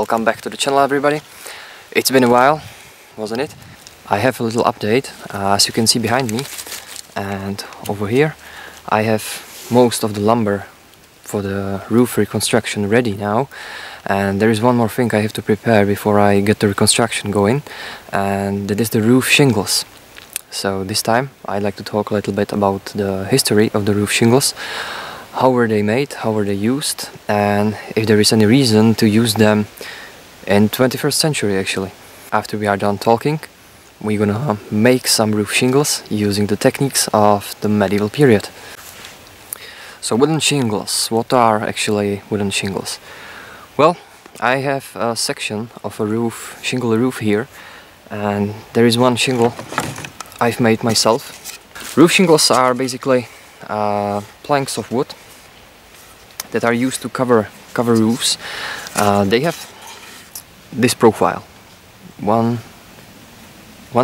welcome back to the channel, everybody. It's been a while, wasn't it? I have a little update. As you can see behind me and over here, I have most of the lumber for the roof reconstruction ready now, and there is one more thing I have to prepare before I get the reconstruction going, and that is the roof shingles. So this time I'd like to talk a little bit about the history of the roof shingles. How were they made, how were they used, and if there is any reason to use them in 21st century actually. After we are done talking, we're gonna make some roof shingles using the techniques of the medieval period. So wooden shingles, what are actually wooden shingles? Well, I have a section of a roof, shingle roof here, and there is one shingle I've made myself. Roof shingles are basically planks of wood that are used to cover roofs. They have this profile. One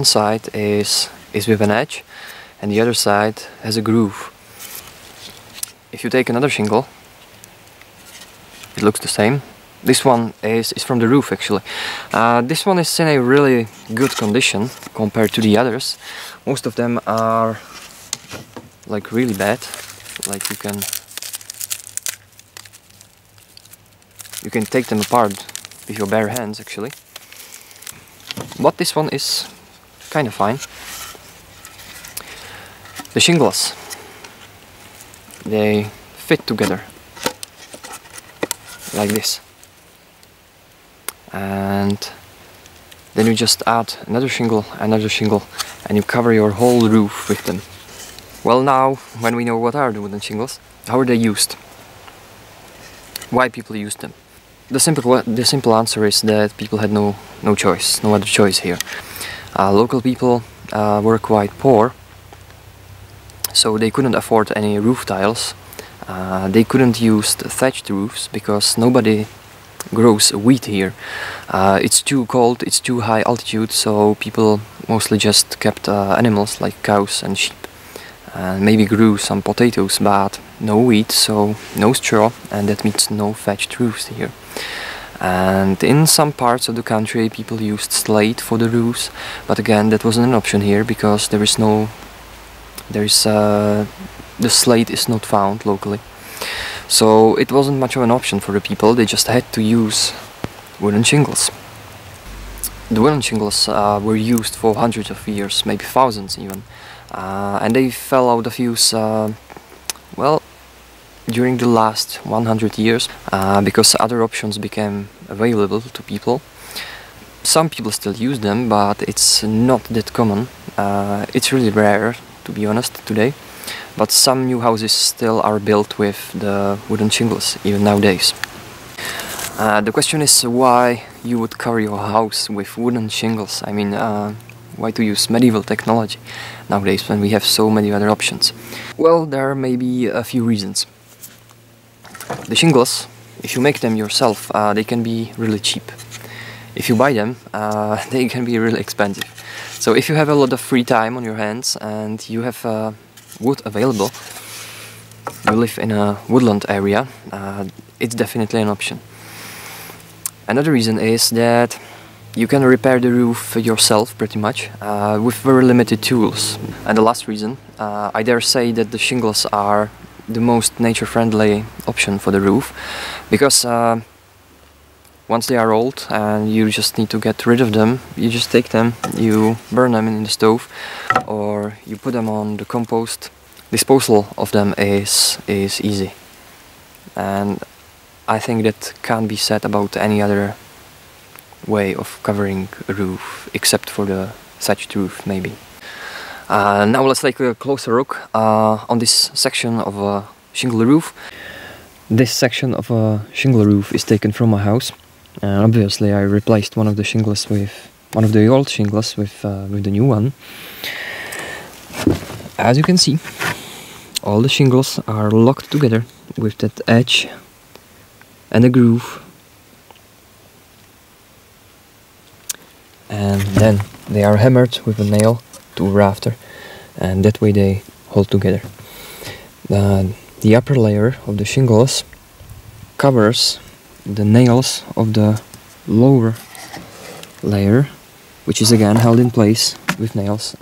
side is with an edge, and the other side has a groove. If you take another shingle, it looks the same. This one is from the roof actually. This one is in a really good condition compared to the others. Most of them are like really bad. Like you can take them apart with your bare hands actually. But this one is kind of fine. The shingles, they fit together like this, and then you just add another shingle, and you cover your whole roof with them. Well, now when we know what are the wooden shingles, how are they used? Why people use them? The simple answer is that people had no other choice here. Local people were quite poor, so they couldn't afford any roof tiles. They couldn't use the thatched roofs because nobody grows wheat here. It's too cold, it's too high altitude, so people mostly just kept animals like cows and sheep, and maybe grew some potatoes, but no wheat, so no straw, and that means no thatched roofs here. And in some parts of the country people used slate for the roofs, but again that wasn't an option here because the slate is not found locally. So it wasn't much of an option for the people, they just had to use wooden shingles. The wooden shingles were used for hundreds of years, maybe thousands even, and they fell out of use, well, during the last 100 years, because other options became available to people. Some people still use them, but it's not that common. It's really rare, to be honest, today. But some new houses still are built with the wooden shingles, even nowadays. The question is why you would cover your house with wooden shingles. I mean, why to use medieval technology nowadays when we have so many other options? Well, there may be a few reasons. The shingles, if you make them yourself, they can be really cheap. If you buy them, they can be really expensive. So if you have a lot of free time on your hands and you have wood available, you live in a woodland area, it's definitely an option. Another reason is that you can repair the roof yourself pretty much with very limited tools. And the last reason, I dare say that the shingles are the most nature-friendly option for the roof, because once they are old and you just need to get rid of them, you just take them, you burn them in the stove, or you put them on the compost. Disposal of them is easy, and I think that can't be said about any other way of covering a roof, except for the thatched roof maybe. Now let's take a closer look on this section of a shingle roof. This section of a shingle roof is taken from my house. Obviously I replaced one of the shingles with one of the old shingles with the new one. As you can see, all the shingles are locked together with that edge and a groove, and then they are hammered with a nail to a rafter, and that way they hold together. The upper layer of the shingles covers the nails of the lower layer, which is again held in place with nails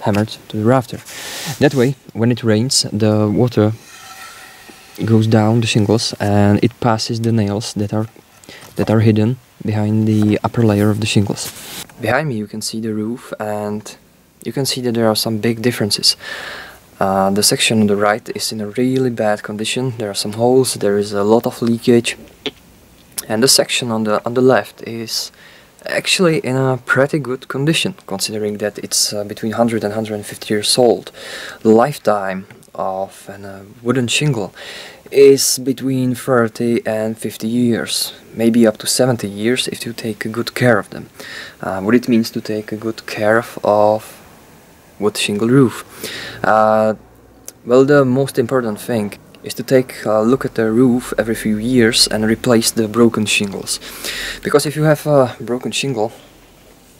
hammered to the rafter. That way, when it rains, the water goes down the shingles and it passes the nails that are hidden behind the upper layer of the shingles. Behind me you can see the roof, and you can see that there are some big differences. The section on the right is in a really bad condition. There are some holes, there is a lot of leakage, and the section on the left is actually in a pretty good condition, considering that it's between 100 and 150 years old. The lifetime of a wooden shingle is between 30 and 50 years, maybe up to 70 years if you take good care of them. What it means to take a good care of wood shingle roof? Well, the most important thing is to take a look at the roof every few years and replace the broken shingles. Because if you have a broken shingle,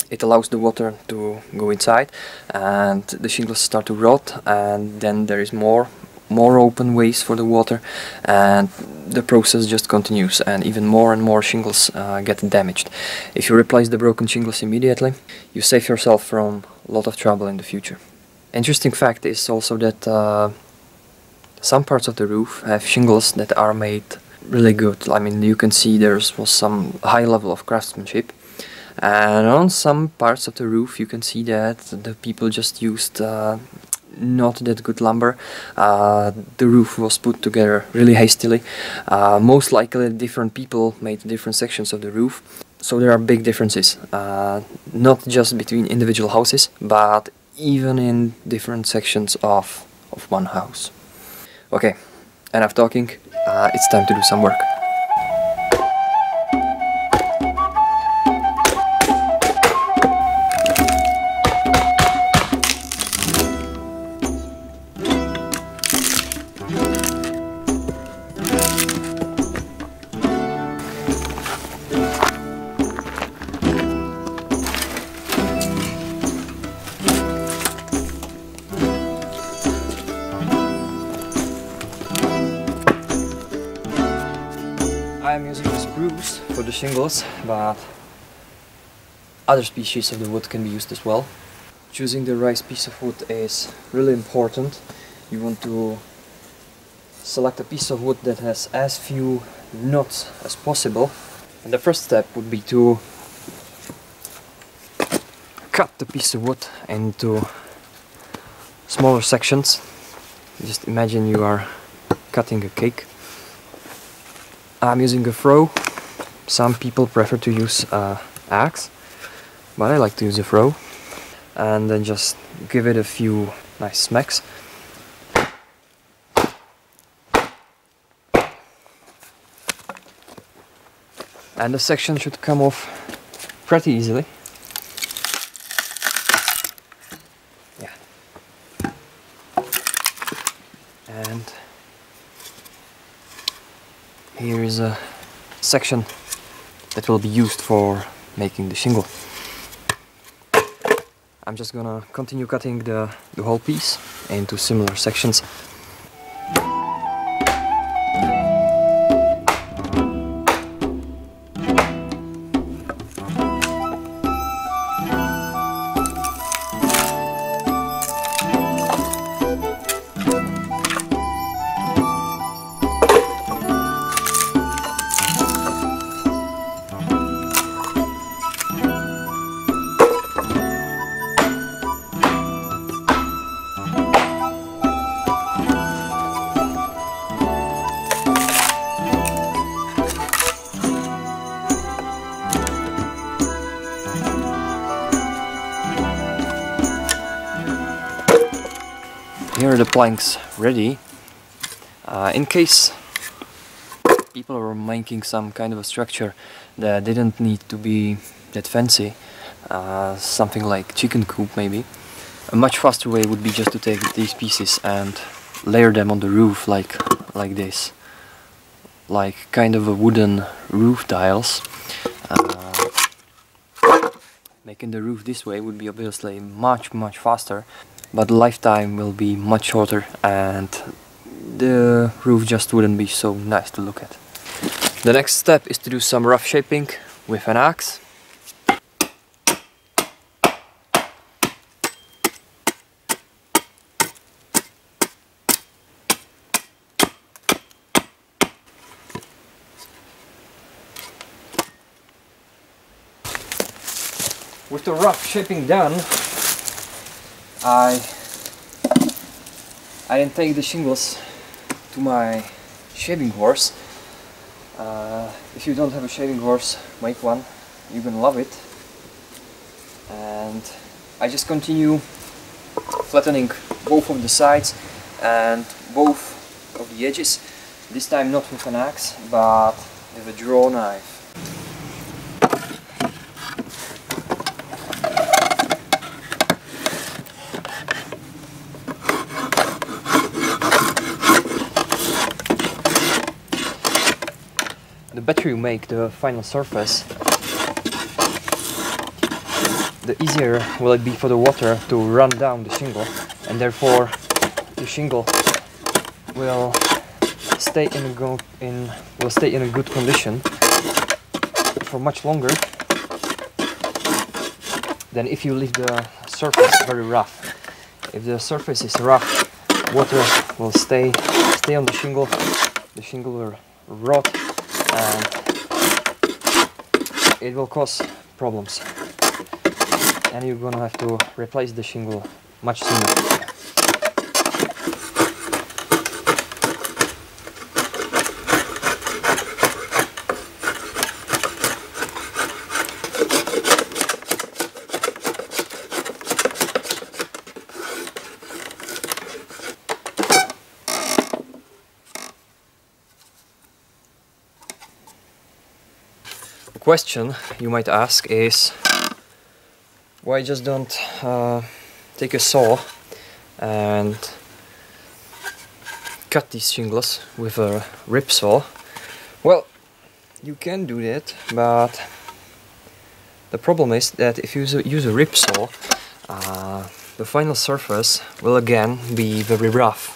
it allows the water to go inside and the shingles start to rot, and then there is more open ways for the water, and the process just continues, and even more shingles get damaged. If you replace the broken shingles immediately, you save yourself from a lot of trouble in the future. Interesting fact is also that some parts of the roof have shingles that are made really good. I mean, you can see there was some high level of craftsmanship, and on some parts of the roof you can see that the people just used not that good lumber. The roof was put together really hastily. Most likely different people made different sections of the roof, so there are big differences, not just between individual houses, but even in different sections of one house. Okay, enough talking, it's time to do some work. I am using the spruce for the shingles, but other species of the wood can be used as well. Choosing the right piece of wood is really important. You want to select a piece of wood that has as few knots as possible. And the first step would be to cut the piece of wood into smaller sections. Just imagine you are cutting a cake. I'm using a throw. Some people prefer to use axe, but I like to use a throw. And then just give it a few nice smacks. And the section should come off pretty easily. Yeah. And here is a section that will be used for making the shingle. I'm just gonna continue cutting the whole piece into similar sections. Here are the planks ready. In case people were making some kind of a structure that didn't need to be that fancy, something like chicken coop maybe, a much faster way would be just to take these pieces and layer them on the roof like this, like kind of a wooden roof tiles. Making the roof this way would be obviously much faster, but the lifetime will be much shorter and the roof just wouldn't be so nice to look at. The next step is to do some rough shaping with an axe. With the rough shaping done, I then take the shingles to my shaving horse. If you don't have a shaving horse, make one. You're gonna love it. And I just continue flattening both of the sides and both of the edges. This time not with an axe, but with a draw knife. The better you make the final surface, the easier will it be for the water to run down the shingle, and therefore the shingle will stay in a good condition for much longer than if you leave the surface very rough. If the surface is rough, water will stay on the shingle will rot, and it will cause problems, and you're gonna have to replace the shingle much sooner. The question you might ask is, why just don't take a saw and cut these shingles with a rip saw? Well, you can do that, but the problem is that if you use a rip saw, the final surface will again be very rough.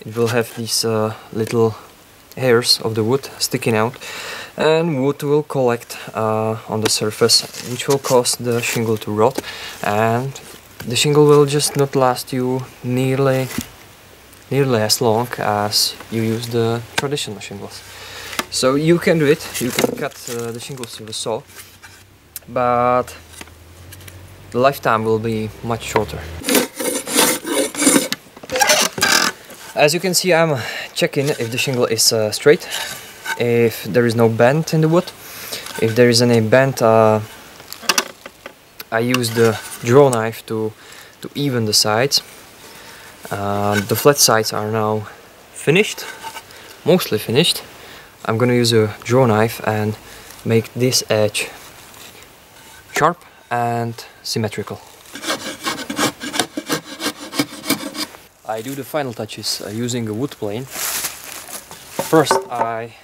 It will have these little hairs of the wood sticking out, and wood will collect on the surface, which will cause the shingle to rot, and the shingle will just not last you nearly as long as you use the traditional shingles. So you can do it, you can cut the shingles with a saw, but the lifetime will be much shorter. As you can see, I'm checking if the shingle is straight, if there is no bend in the wood. If there is any bend, I use the draw knife to even the sides. The flat sides are now finished, mostly finished. I'm gonna use a draw knife and make this edge sharp and symmetrical. I do the final touches using a wood plane. First I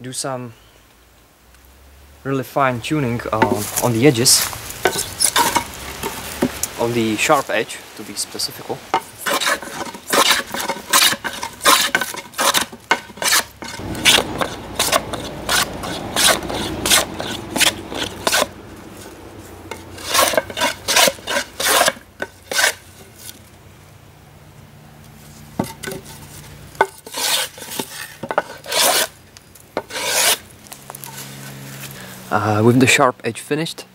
do some really fine tuning on the edges, on the sharp edge to be specific. With the sharp edge finished,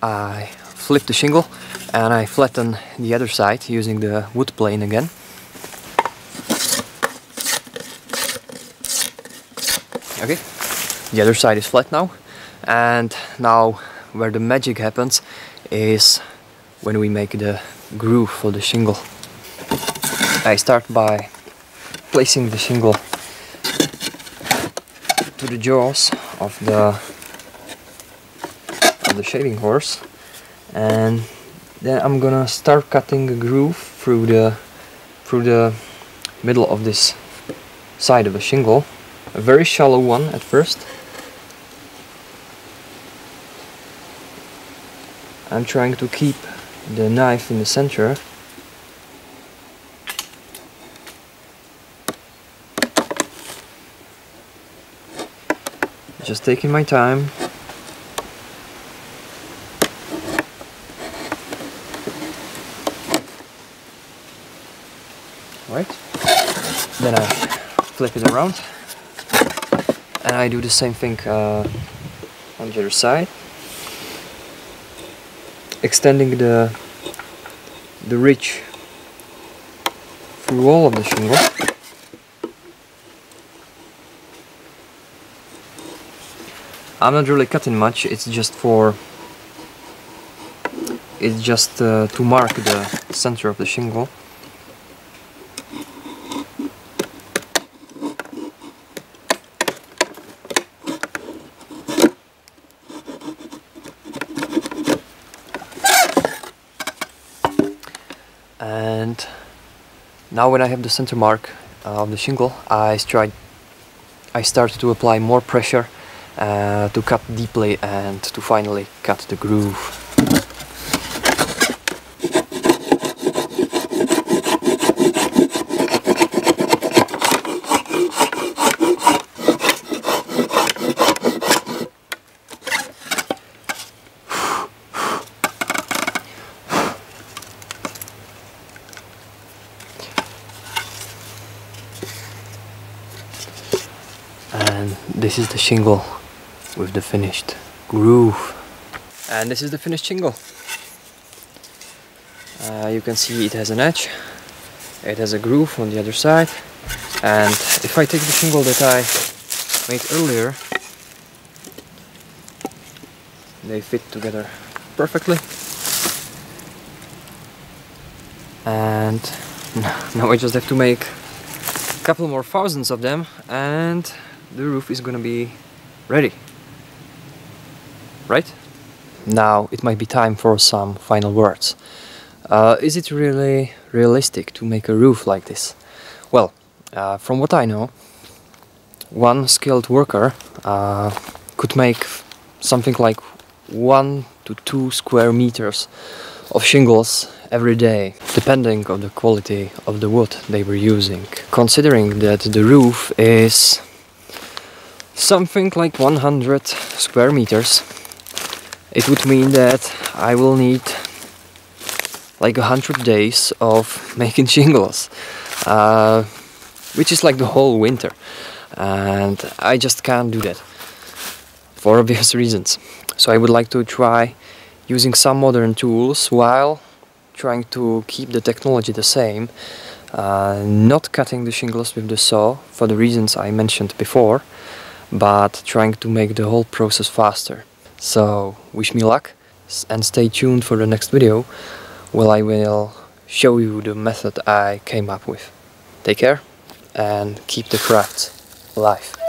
I flip the shingle and I flatten the other side using the wood plane again. Okay, the other side is flat now, and now where the magic happens is when we make the groove for the shingle. I start by placing the shingle to the jaws of the shaving horse, and then I'm gonna start cutting a groove through the middle of this side of the shingle, a very shallow one at first. I'm trying to keep the knife in the center. just taking my time. Right, then I flip it around and I do the same thing on the other side, extending the ridge through all of the shingle. I'm not really cutting much, it's just to mark the center of the shingle. And now when I have the center mark of the shingle, I start to apply more pressure to cut deeply and to finally cut the groove. And this is the shingle with the finished groove. And this is the finished shingle. You can see it has an edge, it has a groove on the other side, and if I take the shingle that I made earlier, they fit together perfectly. And now I just have to make a couple more thousands of them and the roof is gonna be ready. Right? Now it might be time for some final words. Is it really realistic to make a roof like this? Well, from what I know, one skilled worker could make something like 1 to 2 square meters of shingles every day, depending on the quality of the wood they were using. Considering that the roof is something like 100 square meters, it would mean that I will need like 100 days of making shingles, which is like the whole winter, and I just can't do that for obvious reasons. So I would like to try using some modern tools while trying to keep the technology the same, not cutting the shingles with the saw for the reasons I mentioned before, but trying to make the whole process faster. So wish me luck and stay tuned for the next video where I will show you the method I came up with. Take care and keep the craft alive.